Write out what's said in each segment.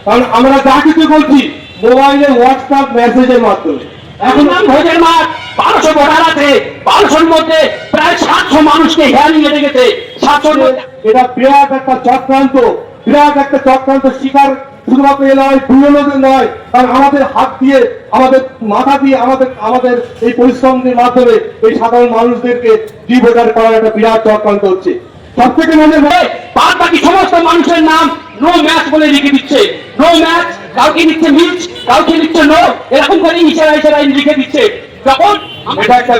কারণ আমরা যা কিছু বলছি মোবাইলে হোয়াটসঅ্যাপ মেসেজের মাধ্যমে। এখন ভোজের মাঠ 1200 ভোটার আছে, 1200-র মধ্যে প্রায় 700 মানুষকে হিয়ারিং এ রেখেছে। 700 এটা বিরাট একটা চক্রান্ত শিকার শুধুমাত্র এ নয়, দুজনদের নয়, কারণ আমাদের হাত দিয়ে, আমাদের মাথা দিয়ে, আমাদের এই পরিশ্রমের মাধ্যমে এই সাধারণ মানুষদেরকে ডিভোটার করার একটা বিরাট চক্রান্ত হচ্ছে। সব থেকে মনে হয় বাদ বাকি সমস্ত মানুষের নাম নো ম্যাচ বলে লিখে দিচ্ছে। নো ম্যাচ, কাউকে দিচ্ছে মিচ, কাউকে দিচ্ছে নো, এরকম করে ইশারায় লিখে দিচ্ছে। যখন এটা একটা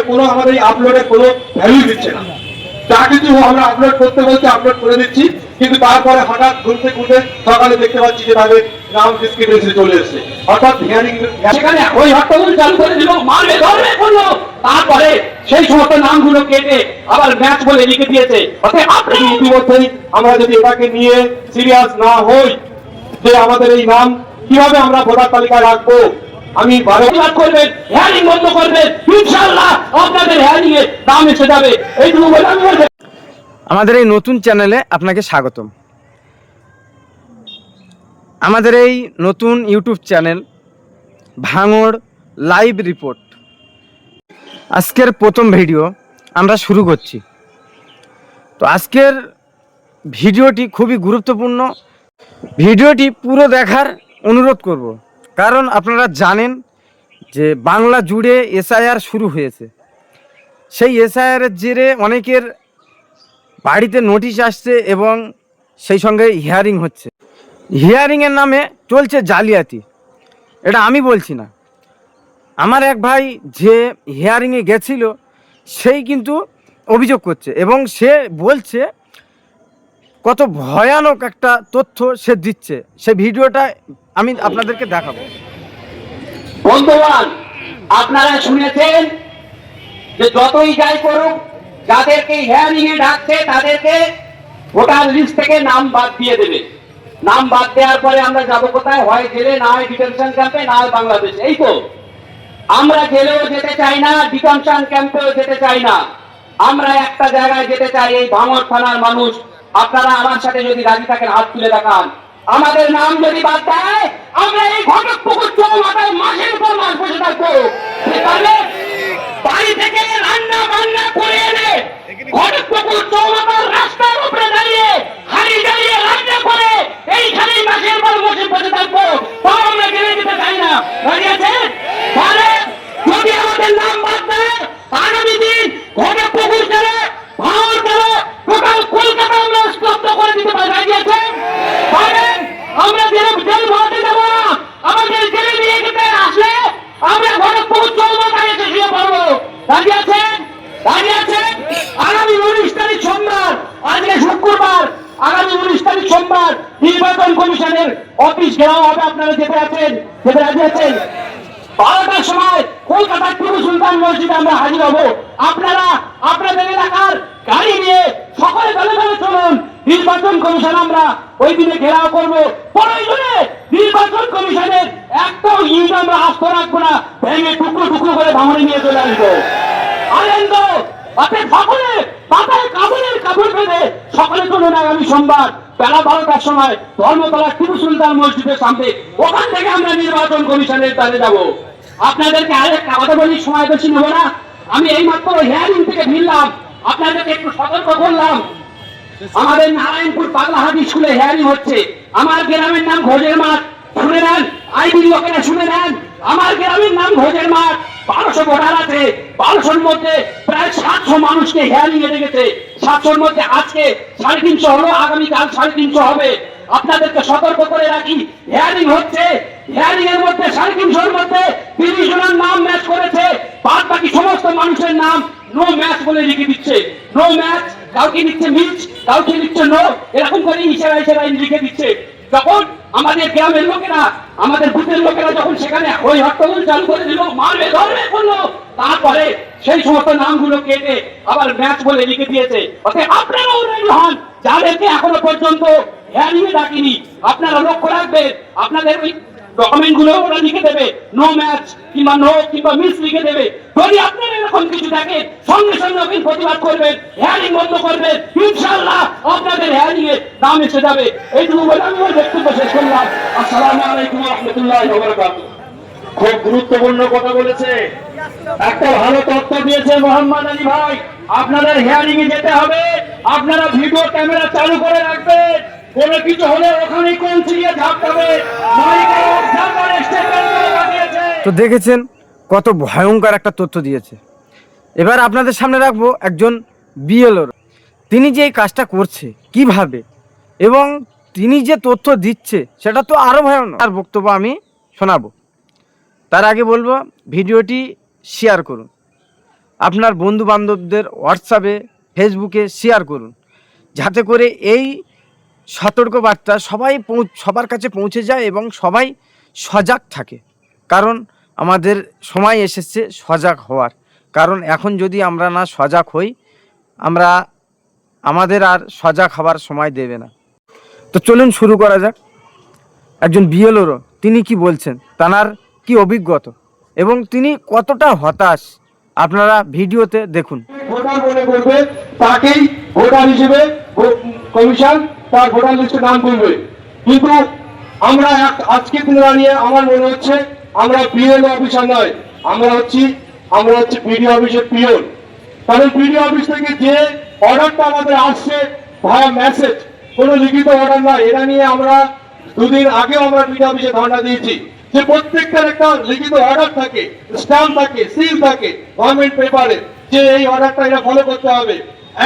কোনো আমাদের এই আপলোডের কোনো ভ্যালু দিচ্ছে না। যা কিছু আমরা আপলোড করতে বলছি আপলোড করে দিচ্ছি, কিন্তু তারপরে হঠাৎ ঘুরতে সকালে দেখতে পাচ্ছি যে তাদের নাম ডিসক্রিপেন্সি চলে এসেছে। অর্থাৎ হিয়ারিং সেখানে ওই হট্টগোল চালু করে দিল, মারবে ধরবে করলো, তারপরে সেই সমস্ত নামগুলো কেটে আবার ম্যাচ বলে লিখে দিয়েছে। আপনি ইতিমধ্যেই আমরা যদি এটাকে নিয়ে সিরিয়াস না হই যে আমাদের এই নাম কিভাবে আমরা ভোটার তালিকায় রাখবো, আমি প্রতিবাদ করবেন, হিয়ারিং বন্ধ করবেন, ইনশাআল্লাহ আপনাদের হিয়ারিং এ নাম এসে যাবে। এইটুকু বলে আমি বলবো। আমাদের এই নতুন চ্যানেলে আপনাকে স্বাগতম। আমাদের এই নতুন ইউটিউব চ্যানেল ভাঙড় লাইভ রিপোর্ট, আজকের প্রথম ভিডিও আমরা শুরু করছি। তো আজকের ভিডিওটি খুবই গুরুত্বপূর্ণ, ভিডিওটি পুরো দেখার অনুরোধ করব, কারণ আপনারা জানেন যে বাংলা জুড়ে এসআইআর শুরু হয়েছে। সেই এসআইআরের জেরে অনেকের বাড়িতে নোটিশ আসছে এবং সেই সঙ্গে হিয়ারিং হচ্ছে। হিয়ারিংয়ের নামে চলছে জালিয়াতি। এটা আমি বলছি না, আমার এক ভাই যে হিয়ারিংয়ে গেছিল সেই কিন্তু অভিযোগ করছে এবং সে বলছে কত ভয়ানক একটা তথ্য সে দিচ্ছে। সে ভিডিওটা আমি আপনাদেরকে দেখাবো। বন্ধুগণ, আপনারা শুনেছেন যে যতই যাই করুক, যাদেরকে হিয়ারিং এ ডাকছে তাদেরকে ভোটার লিস্ট থেকে নাম বাদ দিয়ে দেবে। নাম বাদ দেওয়ার পরে আমরা যাবো কোথায়? হয় জেলে, না হয় ডিটেনশন ক্যাম্পে, না হয় বাংলাদেশে। এই তো, আমরা জেলেও যেতে চাই না, ডিটেনশন ক্যাম্পেও যেতে চাই না, আমরা একটা জায়গায় যেতে চাই, এই ভাঙড় থানার মানুষ। আপনারা আমার সাথে যদি রাজি থাকেন হাত তুলে দেখান। আমাদের নাম যদি বাদ দেয়, আমরা এই ঘটকপুকুর চৌমাথায় মাসের পর মাস বসে থাকবো। বাড়ি থেকে রান্না বান্না করে এনে ঘটকপুকুর চৌমাথার রাস্তার উপরে দাঁড়িয়ে হাড়ি জ্বালিয়ে রান্না করে এইখানেই মাসের পর মাসে বসে থাকবো। তাও আমরা জেলে যেতে চাই না। রাজি আছেন? তাহলে যদি আমাদের নাম বাদ দেয়, আগামী দিন ঘটকপুকুর জেলে, ভাঙড় জেলে, টোটাল কলকাতা আমরা স্তব্ধ করে দিতে পারি। রাজি আছেন? তাহলে আমরা জেল ভাড়াতে যাবো না, আমাদের জেলে নিয়ে যেতে আসলে আমরা ঘটকপুকুর চৌমাথায় এসে শুয়ে পড়বো। রাজি আছেন? রাজি আছেন? আগামী 19 তারিখ সোমবার, আজকে শুক্রবার, আগামী 19 তারিখ সোমবার নির্বাচন কমিশনের অফিস ঘেরাও হবে। আপনারা যেতে আছেন? যেতে রাজি আছেন? 12টার সময় কলকাতার টিপু সুলতান মসজিদে আমরা হাজির হব। আপনারা আপনাদের এলাকার গাড়ি নিয়ে সকলে দলে দলে চলুন। নির্বাচন কমিশন আমরা ওই দিনে ঘেরাও করবো। প্রয়োজনে নির্বাচন কমিশনের একটাও ইট আমরা আস্ত রাখবো না, ভেঙে টুকরো টুকরো করে ভাঙড়ে নিয়ে চলে আসবো। আনন্দ অর্থাৎ সকলে পাতায় কাপড়ের কাপড় বেঁধে সকলে চলুন আগামী সোমবার বেলা 12টার সময় ধর্মতলা টিপু সুলতান মসজিদের সামনে। ওখান থেকে আমরা নির্বাচন কমিশনের দ্বারে যাব। আপনাদেরকে আরেকটা কথা বলি, সময় বেশি নেব না। আমি এইমাত্র হিয়ারিং থেকে ফিরলাম, আপনাদেরকে একটু সতর্ক করলাম। আমাদের নারায়ণপুর পাগলাহাটি স্কুলে হিয়ারিং হচ্ছে। আমার গ্রামের নাম ঘোষের মাঠ, শুনে নেন। আইবির লোকেরা শুনে নেন, আমার গ্রামের নাম ঘোষের মাঠ। 1200 ভোটার আছে, 1200-র মধ্যে প্রায় 700 মানুষকে হিয়ারিং এ রেখেছে। 700-র মধ্যে আজকে 350 হলো, আগামীকাল 350 হবে। আপনাদেরকে সতর্ক করে রাখি, হিয়ারিং হচ্ছে। হিয়ারিং এর মধ্যে 350-র মধ্যে 30 জনের নাম ম্যাচ করেছে, বাদ বাকি সমস্ত মানুষের নাম নো ম্যাচ বলে লিখে দিচ্ছে। নো ম্যাচ, কাউকে দিচ্ছে মিচ, কাউকে দিচ্ছে নো, এরকম করে ইশারায় লিখে দিচ্ছে। যখন আমাদের গ্রামের লোকেরা, আমাদের বুথের লোকেরা যখন সেখানে ওই হট্টগোল চালু করে দিল, মারবে ধরবে করলো, তারপরে সেই সমস্ত নামগুলো কেটে আবার ম্যাচ বলে লিখে দিয়েছে। আপনারাও রেডি হন, যাদেরকে এখনো পর্যন্ত হিয়ারিং এ ডাকিনি। আপনারা লক্ষ্য রাখবেন, আপনাদের ওই ডকুমেন্ট গুলো ওরা লিখে দেবে নো ম্যাচ কিংবা নো কিংবা মিস লিখে দেবে। যদি আপনার এরকম কিছু থাকে সঙ্গে সঙ্গে আপনি প্রতিবাদ করবেন, হেয়ারিং বন্ধ করবেন, ইনশাআল্লাহ আপনাদের হেয়ারিং এ নাম এসে যাবে। এইটুকু বলে আমি আমার বক্তব্য শেষ করলাম। আসসালামু আলাইকুম ওয়া রাহমাতুল্লাহি ওয়া বারাকাতুহু। খুব গুরুত্বপূর্ণ কথা বলেছে, একটা ভালো তথ্য দিয়েছে মোহাম্মদ আলী ভাই। আপনাদের হিয়ারিং এ যেতে হবে, আপনারা ভিডিও ক্যামেরা চালু করে রাখবেন, কোনো কিছু হলে ওখানেই কোন চিড়িয়ে ঝাঁপতে তো দেখেছেন কত ভয়ঙ্কর একটা তথ্য দিয়েছে। এবার আপনাদের সামনে রাখবো একজন বিএলওর, তিনি যে এই কাজটা করছে কিভাবে এবং তিনি যে তথ্য দিচ্ছে সেটা তো আরও ভয়ানক। তার বক্তব্য আমি শোনাবো। তার আগে বলবো ভিডিওটি শেয়ার করুন, আপনার বন্ধু বান্ধবদের হোয়াটসঅ্যাপে ফেসবুকে শেয়ার করুন, যাতে করে এই সতর্কবার্তা সবার কাছে পৌঁছে যায় এবং সবাই সজাগ থাকে। কারণ আমাদের সময় এসেছে সজাগ হওয়ার, কারণ এখন যদি আমরা না সজাগ হই আমাদের আর সজাগ হওয়ার সময় দেবে না। তো চলুন শুরু করা যাক। একজন বিএলওরও তিনি কি বলছেন, তার কি অভিজ্ঞতা এবং তিনি কতটা হতাশ, আপনারা ভিডিওতে দেখুন। ভোটার মনে করবে তাকেই ভোটার হিসেবে কমিশন তার ভোটার লিস্টে নাম তুলবে। কিন্তু আমরা আজকে দিনে দাঁড়িয়ে আমার মনে হচ্ছে আমরা বিএলও অফিসার নয়, আমরা হচ্ছে বিডিও অফিসের পিওন। কারণ বিডিও অফিস থেকে যে অর্ডারটা আমাদের আসছে ভায়া মেসেজ, কোনো লিখিত অর্ডার নয়। এটা নিয়ে আমরা দুদিন আগেও আমরা বিডিও অফিসে ধর্ণা দিয়েছি যে প্রত্যেকটার একটা লিখিত অর্ডার থাকে, স্ট্যাম্প থাকে, সিল থাকে গভর্নমেন্ট পেপারে, যে এই অর্ডারটা এটা ফলো করতে হবে।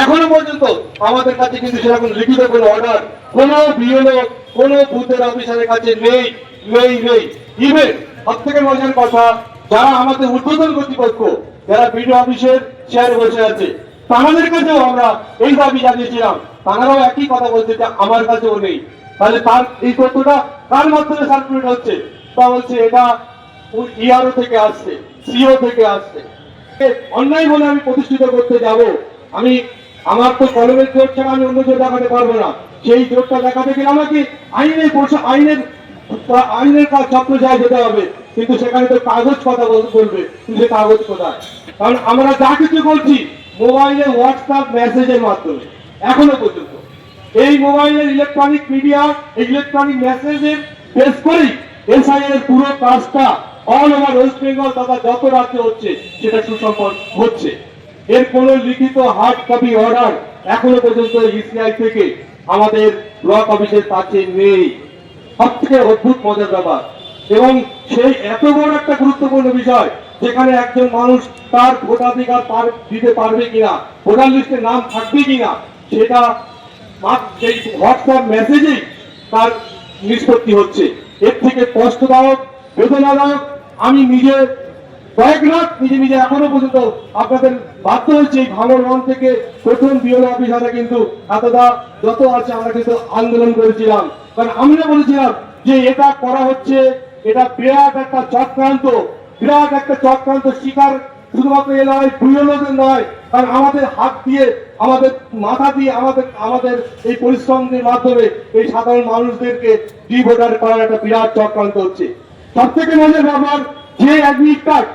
এখনো পর্যন্ত আমাদের কাছে কিন্তু সেরকম লিখিত কোনো অর্ডার কোনো বিএলও কোনো বুথের অফিসারের কাছে নেই। ইভেন সব থেকে মজার কথা, যারা আমাদের উদ্বোধন কর্তৃপক্ষ, যারা বিডিও অফিসের চেয়ারে বসে আছে, তাদের কাছেও আমরা এই দাবি জানিয়েছিলাম, তারাও একই কথা বলছে যে আমার কাছেও নেই। তাহলে তার এই তথ্যটা কার মাধ্যমে সার্কুলেট হচ্ছে? তা বলছে এটা ইআরও থেকে আসছে, সিও থেকে আসছে। অন্যায় বলে আমি প্রতিষ্ঠিত করতে যাব, আমার তো কলমের জোর ছাড়া আমি অন্য জোর দেখাতে পারবো না। সেই জোরটা দেখাতে গেলে আমাকে আইনের কাজ ছাত্র যায় যেতে হবে, কিন্তু সেখানে তো কাগজ কথা বলবে, কিন্তু সে কাগজ কোথায়? কারণ আমরা যা কিছু করছি মোবাইলে হোয়াটসঅ্যাপ মেসেজের মাধ্যমে এখনো পর্যন্ত। এই মোবাইলের ইলেকট্রনিক মিডিয়া, ইলেকট্রনিক মেসেজের বেস করেই এসআইএর পুরো কাজটা অল ওভার ওয়েস্ট বেঙ্গল তথা যত রাজ্যে হচ্ছে সেটা সুসম্পন্ন হচ্ছে। এর কোন লিখিত হার্ড কপি অর্ডার এখনো পর্যন্ত ইসিআই থেকে আমাদের ব্লক অফিসের কাছে নেই। সবথেকে অদ্ভুত মজার ব্যাপার, এবং সেই এত বড় একটা গুরুত্বপূর্ণ বিষয় যেখানে একজন মানুষ তার ভোটাধিকার দিতে পারবে কিনা, ভোটার লিস্টে নাম থাকবে কিনা, সেটা সেই হোয়াটসঅ্যাপ মেসেজেই তার নিষ্পত্তি হচ্ছে। এর থেকে কষ্টদায়ক, বেদনাদায়ক আমি নিজে কয়েক রাত নিজে এখনো পর্যন্ত আপনাদের বাধ্য হচ্ছে এই ভাঙর মন থেকে প্রথম বিএলও অফিসারে কিন্তু এতটা যত আছে আমরা কিন্তু আন্দোলন করেছিলাম। কারণ আমরা বলেছিলাম যে এটা করা হচ্ছে, এটা বিরাট একটা চক্রান্ত শিকার শুধুমাত্র এ নয়, বিএলওদের নয়, কারণ আমাদের হাত দিয়ে, আমাদের মাথা দিয়ে, আমাদের এই পরিশ্রমের মাধ্যমে এই সাধারণ মানুষদেরকে ডিভোটার করার একটা বিরাট চক্রান্ত হচ্ছে। সব থেকে মজার ব্যাপার, যে অ্যাডমিট কার্ড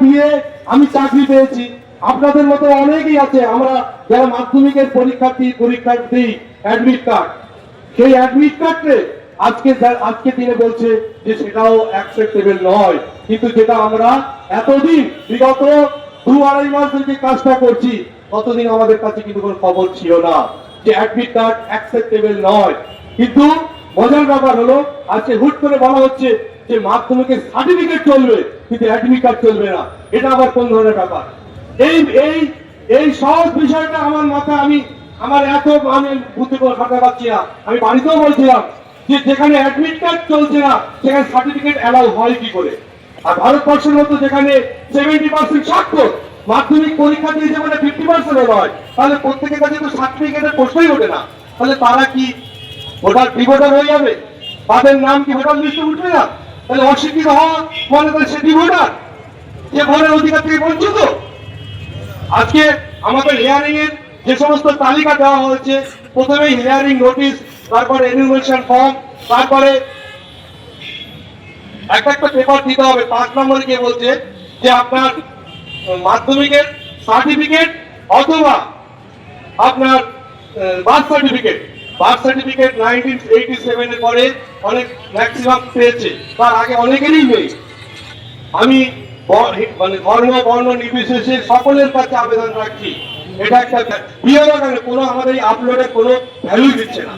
দিয়ে আমি চাকরি পেয়েছি, আপনাদের মতো অনেকেই আছে, আমরা যারা মাধ্যমিকের পরীক্ষার্থী অ্যাডমিট কার্ড, সেই অ্যাডমিট কার্ডে আজকে দিনে বলছে যে সেটাও অ্যাকসেপ্টেবল নয়। কিন্তু যেটা আমরা এতদিন বিগত 2-2.5 মাস ধরে কাজটা করছি, ততদিন আমাদের কাছে কিন্তু কোনো খবর ছিল না যে অ্যাডমিট কার্ড অ্যাকসেপ্টেবল নয়। কিন্তু মজার ব্যাপার হলো আজকে হুট করে বলা হচ্ছে যে মাধ্যমিকের সার্টিফিকেট চলবে কিন্তু অ্যাডমিট কার্ড চলবে না। এটা আবার কোন ধরনের ব্যাপার? এই সহজ বিষয়টা আমার মাথায় আমার আমি বুঝতে খাতা পাচ্ছি না। আমি বাড়িতেও বলছিলাম যে যেখানে অ্যাডমিট কার্ড চলছে না সেখানে সার্টিফিকেট অ্যালাউ হয় কি করে? আর ভারতবর্ষের মতো যেখানে 70% স্বাক্ষর, মাধ্যমিক পরীক্ষা দিয়েছে মানে 50% নয়, তাহলে প্রত্যেকের কাছে তো সার্টিফিকেটের প্রশ্নই ওঠে না। তাহলে তারা কি ডিভোটার হয়ে যাবে? তাদের নাম কি ভোটার লিস্টে উঠবে না? তাহলে অস্বীকৃত হওয়া মনে করে সে ডিভোটার, সে ভোটের অধিকার থেকে বঞ্চিত। আজকে আমাদের হিয়ারিং এর যে সমস্ত তালিকা দেওয়া হয়েছে, প্রথমেই হিয়ারিং নোটিশ, তারপরে এনুমারেশন ফর্ম, তারপরে একটা পেপার দিতে হবে। 5 নম্বরে কে বলছে যে আপনার মাধ্যমিকের সার্টিফিকেট অথবা আপনার বার্থ সার্টিফিকেট 1987 এর পরে অনেক ম্যাক্সিমাম পেয়েছে, তার আগে অনেকেরই নেই। আমি মানে ধর্ম বর্ণ নির্বিশেষে সকলের কাছে আবেদন রাখছি, এটা একটা কোনো আমাদের এই আপলোডে কোনো ভ্যালু দিচ্ছে না।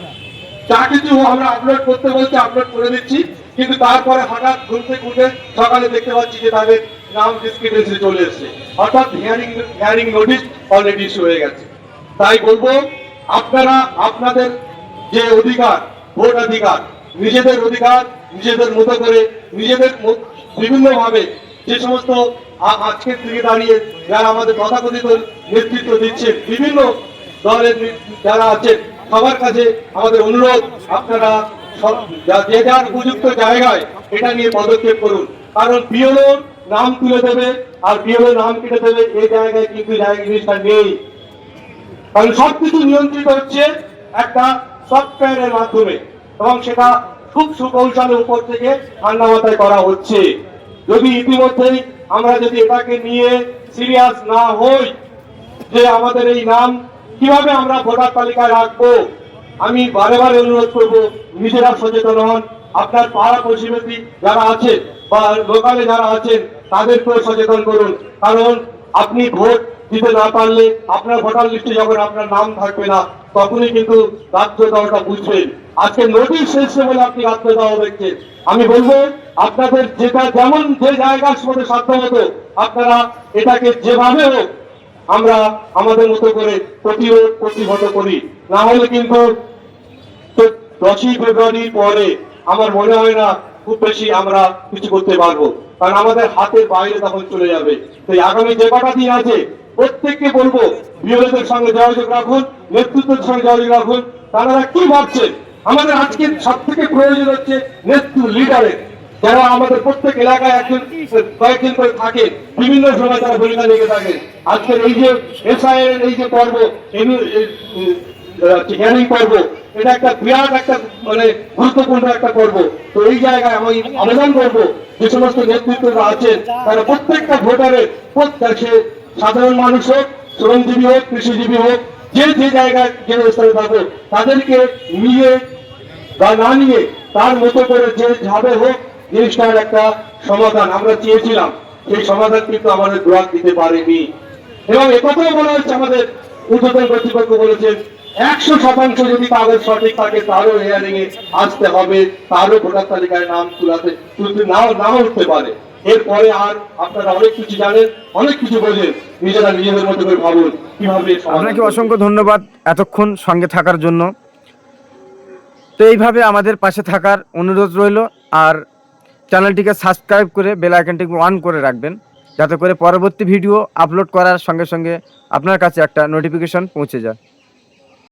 যা কিছু আমরা আপলোড করতে বলছি আপলোড করে দিচ্ছি, কিন্তু তারপরে হঠাৎ ঘুরতে ঘুরতে সকালে দেখতে পাচ্ছি যে তাদের নাম ডিসক্রিপেন্সি চলে এসছে, অর্থাৎ হিয়ারিং নোটিশ অলরেডি ইস্যু হয়ে গেছে। তাই বলবো, আপনারা আপনাদের যে অধিকার, ভোট অধিকার, নিজেদের অধিকার নিজেদের মতো করে নিজেদের বিভিন্ন ভাবে যে সমস্ত আজকের দিকে দাঁড়িয়ে যারা আমাদের তথাকথিত নেতৃত্ব দিচ্ছেন, বিভিন্ন দলের যারা আছেন, সবার কাছে আমাদের অনুরোধ, আপনারা যে যার উপযুক্ত জায়গায় এটা নিয়ে পদক্ষেপ করুন। কারণ বিএলও নাম তুলে দেবে আর বিএলও নাম কেটে দেবে, এই জায়গায় কিন্তু জিনিসটা নেই। কারণ সবকিছু নিয়ন্ত্রিত হচ্ছে একটা সফটওয়্যারের মাধ্যমে, এবং সেটা খুব সুকৌশলের উপর থেকে ঠান্ডা মাথায় করা হচ্ছে। যদি ইতিমধ্যেই আমরা যদি এটাকে নিয়ে সিরিয়াস না হই যে আমাদের এই নাম কিভাবে আমরা ভোটার তালিকায় রাখবো, আমি বারে বারে অনুরোধ করবো, নিজেরা সচেতন হন, আপনার পাড়া প্রতিবেশী যারা আছেন বা লোকালে যারা আছেন তাদেরকেও সচেতন করুন। কারণ আপনি ভোট দিতে না পারলে আপনার ভোটার লিস্টে যখন আপনার নাম থাকবে না, তখনই কিন্তু রাজ্যদাওয়াটা বুঝবেন। আজকে নোটিশ এসেছে বলে আপনি রাজ্যদাওয়া দেখছেন। আমি বলবো, আপনাদের যেটা যেমন যে জায়গার মধ্যে সাধ্য মতো আপনারা এটাকে যেভাবে হোক আমরা আমাদের মতো করে প্রতিহত করি, না হলে কিন্তু 10ই ফেব্রুয়ারির পরে আমার মনে হয় না খুব বেশি আমরা কিছু করতে পারবো, কারণ আমাদের হাতের বাইরে তখন চলে যাবে। তো আগামী যে কটা দিন আছে প্রত্যেককে বলবো, বিরোধীদের সঙ্গে যোগাযোগ রাখুন, নেতৃত্বের সঙ্গে যোগাযোগ রাখুন, তারা কি ভাবছেন। আমাদের আজকে সব থেকে প্রয়োজন হচ্ছে নেতৃত্ব, লিডারের, যারা আমাদের প্রত্যেক এলাকায় একজন কয়েকদিন করে থাকে, বিভিন্ন সময় তারা ভূমিকা লেগে থাকে। আজকের এই যে এসআইএর এই যে পর্ব, হিয়ারিং পর্ব, এটা একটা বিরাট একটা মানে গুরুত্বপূর্ণ একটা পর্ব। তো এই জায়গায় আমি আবেদন করবো, যে সমস্ত নেতৃত্বরা আছেন তারা প্রত্যেকটা ভোটারের, প্রত্যেকে সাধারণ মানুষ হোক, শ্রমজীবী হোক, কৃষিজীবী হোক, যে যে জায়গায় যে স্থানে থাকবে তাদেরকে নিয়ে বা না নিয়ে তার মতো করে যে যাবে হোক, জিনিসটার একটা সমাধান আমরা চেয়েছিলাম, সেই সমাধান কিন্তু আমাদের গ্রাহক দিতে পারেনি। এবং একথাও বলা হচ্ছে, আমাদের ঊর্ধ্বতন কর্তৃপক্ষ বলেছেন 100% যদি কাগজ সঠিক থাকে তারও হিয়ারিং এ আসতে হবে, তারও ভোটার তালিকায় নাম তুলতে নাও উঠতে পারে। এরপরে আর আপনারা অনেক কিছু জানেন, অনেক কিছু বোঝেন, নিজেরা নিজেদের মতো করে ভাবুন কিভাবে। আপনাকে অসংখ্য ধন্যবাদ এতক্ষণ সঙ্গে থাকার জন্য। তো এইভাবে আমাদের পাশে থাকার অনুরোধ রইল, আর চ্যানেলটিকে সাবস্ক্রাইব করে বেল আইকনটিকে অন করে রাখবেন, যাতে করে পরবর্তী ভিডিও আপলোড করার সঙ্গে সঙ্গে আপনার কাছে একটা নোটিফিকেশন পৌঁছে যায়।